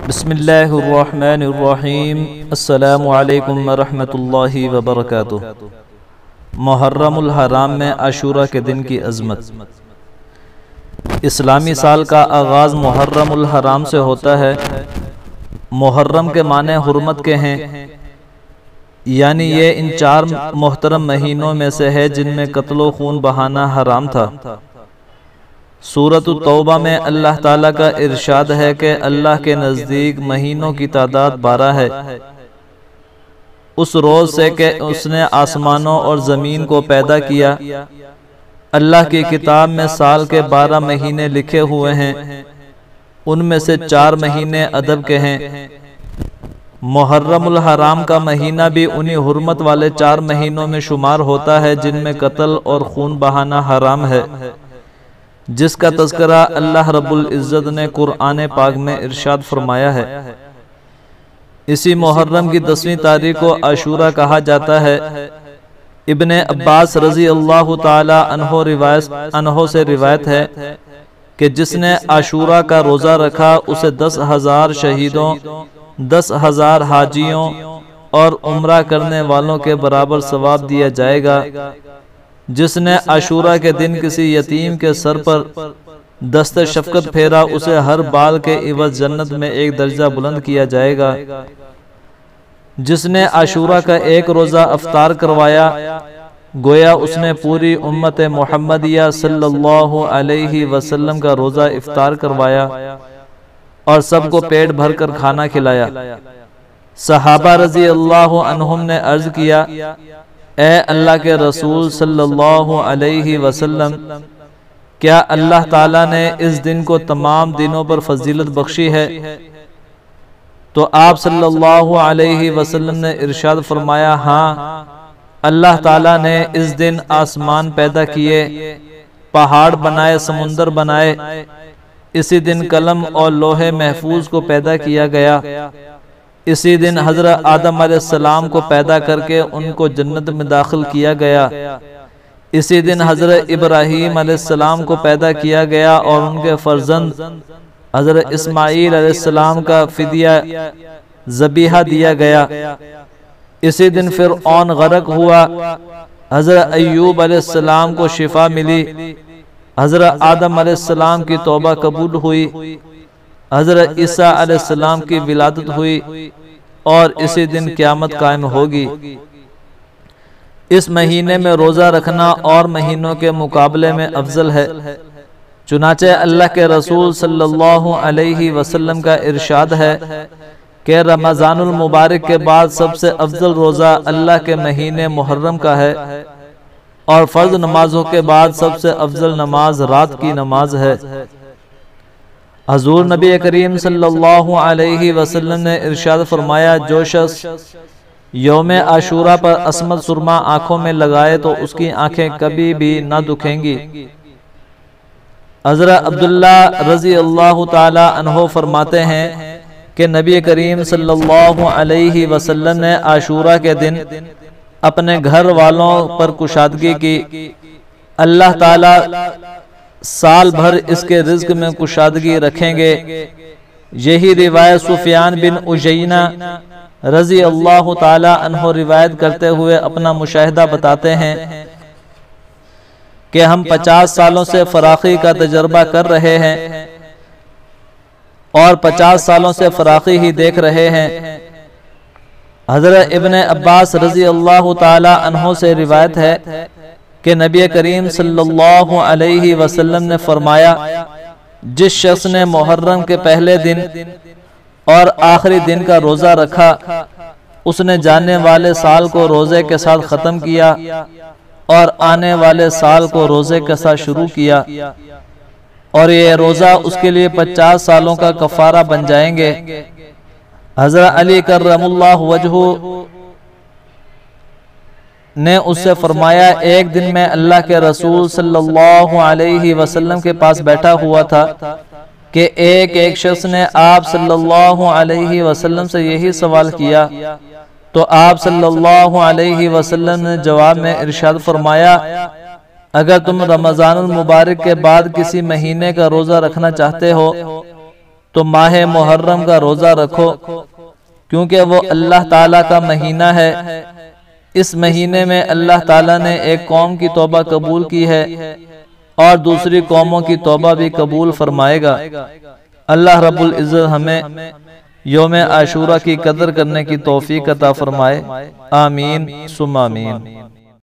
بسم اللہ الرحمن الرحیم۔ السلام علیکم ورحمۃ اللہ وبرکاتہ۔ محرم الحرام میں عاشورہ کے دن کی عظمت۔ اسلامی سال کا آغاز محرم الحرام سے ہوتا ہے۔ محرم کے معنی حرمت کے ہیں، یعنی یہ ان 4 محترم مہینوں میں سے ہے جن میں قتل و خون بہانا حرام تھا۔ سورۃ التوبہ میں اللہ تعالیٰ کا ارشاد ہے کہ اللہ کے نزدیک مہینوں کی تعداد 12 ہے، اس روز سے کہ اس نے آسمانوں اور زمین کو پیدا کیا۔ اللہ کی کتاب میں سال کے 12 مہینے لکھے ہوئے ہیں، ان میں سے 4 مہینے ادب کے ہیں۔ محرم الحرام کا مہینہ بھی انہی حرمت والے 4 مہینوں میں شمار ہوتا ہے جن میں قتل اور خون بہانا حرام ہے، جس کا تذکرہ اللہ رب العزت نے قرآن پاک میں ارشاد فرمایا ہے۔ اسی محرم کی 10ویں تاریخ کو عاشورہ کہا جاتا ہے۔ ابن عباس رضی اللہ تعالی عنہ سے روایت ہے کہ جس نے عاشورہ کا روزہ رکھا اسے 10,000 شہیدوں، 10,000 حاجیوں اور عمرہ کرنے والوں کے برابر ثواب دیا جائے گا۔ جس نے عاشورہ کے دن کسی یتیم کے سر پر دست شفقت پھیرا اسے ہر بال کے عوض جنت میں 1 درجہ بلند کیا جائے گا۔ جس نے عاشورہ کا 1 روزہ افطار کروایا گویا اس نے پوری امت محمدیہ صلی اللہ علیہ وسلم کا روزہ افطار کروایا اور سب کو پیٹ بھر کر کھانا کھلایا۔ صحابہ رضی اللہ عنہم نے عرض کیا، اے اللہ کے رسول صلی اللہ علیہ وسلم، کیا اللہ تعالیٰ نے اس دن کو تمام دنوں پر فضیلت بخشی ہے؟ تو آپ صلی اللہ علیہ وسلم نے ارشاد فرمایا، ہاں، اللہ تعالیٰ نے اس دن آسمان پیدا کیے، پہاڑ بنائے، سمندر بنائے، اسی دن قلم اور لوح محفوظ کو پیدا کیا گیا، اسی دن حضرت آدم علیہ السلام کو پیدا کر کے ان کو جنت میں داخل کیا گیا، اسی دن حضرت ابراہیم علیہ السلام کو پیدا کیا گیا اور ان کے فرزند حضرت اسماعیل علیہ السلام کا فدیہ ذبیحہ دیا گیا، اسی دن فرعون غرق ہوا، حضرت ایوب علیہ السلام کو شفا ملی، حضرت آدم علیہ السلام کی توبہ قبول ہوئی، حضرت عیسیٰ علیہ السلام کی ولادت ہوئی اور اسی دن قیامت قائم ہوگی۔ اس مہینے میں روزہ رکھنا اور مہینوں کے مقابلے میں افضل ہے، چنانچہ اللہ کے رسول صلی اللہ علیہ وسلم کا ارشاد ہے کہ رمضان المبارک کے بعد سب سے افضل روزہ اللہ کے مہینے محرم کا ہے، اور فرض نمازوں کے بعد سب سے افضل نماز رات کی نماز ہے۔ حضور نبی کریم صلی اللہ علیہ وسلم نے ارشاد فرمایا، جو شخص یوم عاشورہ پر عصمت سرما آنکھوں میں لگائے تو اس کی آنکھیں کبھی بھی نہ دکھیں گی۔ حضرت عبداللہ رضی اللہ تعالی عنہ فرماتے ہیں کہ نبی کریم صلی اللہ علیہ وسلم نے عاشورہ کے دن اپنے گھر والوں پر کشادگی کی، اللہ تعالی سال بھر اس کے رزق میں کشادگی رکھیں گے۔ یہی روایت سفیان بن عیینہ رضی اللہ تعالی عنہ روایت کرتے ہوئے اپنا مشاہدہ بتاتے ہیں کہ ہم 50 سالوں سے فراخی کا تجربہ کر رہے ہیں اور 50 سالوں سے فراخی ہی دیکھ رہے ہیں۔ حضرت ابن عباس رضی اللہ تعالی عنہ سے روایت ہے کہ نبی کریم صلی اللہ علیہ وسلم نے فرمایا، جس شخص نے محرم کے پہلے دن اور آخری دن کا روزہ رکھا اس نے جانے والے سال کو روزے کے ساتھ ختم کیا اور آنے والے سال کو روزے کے ساتھ شروع کیا، اور یہ روزہ اس کے لیے 50 سالوں کا کفارہ بن جائیں گے۔ حضرت علی کرم اللہ وجہہ نے اس سے فرمایا، ایک دن میں اللہ کے رسول صلی اللہ علیہ وسلم کے پاس بیٹھا ہوا تھا کہ ایک شخص نے آپ صلی اللہ علیہ وسلم سے یہی سوال کیا، تو آپ صلی اللہ علیہ وسلم نے جواب میں ارشاد فرمایا، اگر تم رمضان المبارک کے بعد کسی مہینے کا روزہ رکھنا چاہتے ہو تو ماہ محرم کا روزہ رکھو، کیونکہ وہ اللہ تعالیٰ کا مہینہ ہے۔ اس مہینے میں اللہ تعالیٰ نے ایک قوم کی توبہ قبول کی ہے اور دوسری قوموں کی توبہ بھی قبول فرمائے گا۔ اللہ رب العزت ہمیں یوم عاشورہ کی قدر کرنے کی توفیق عطا فرمائے، آمین ثم آمین۔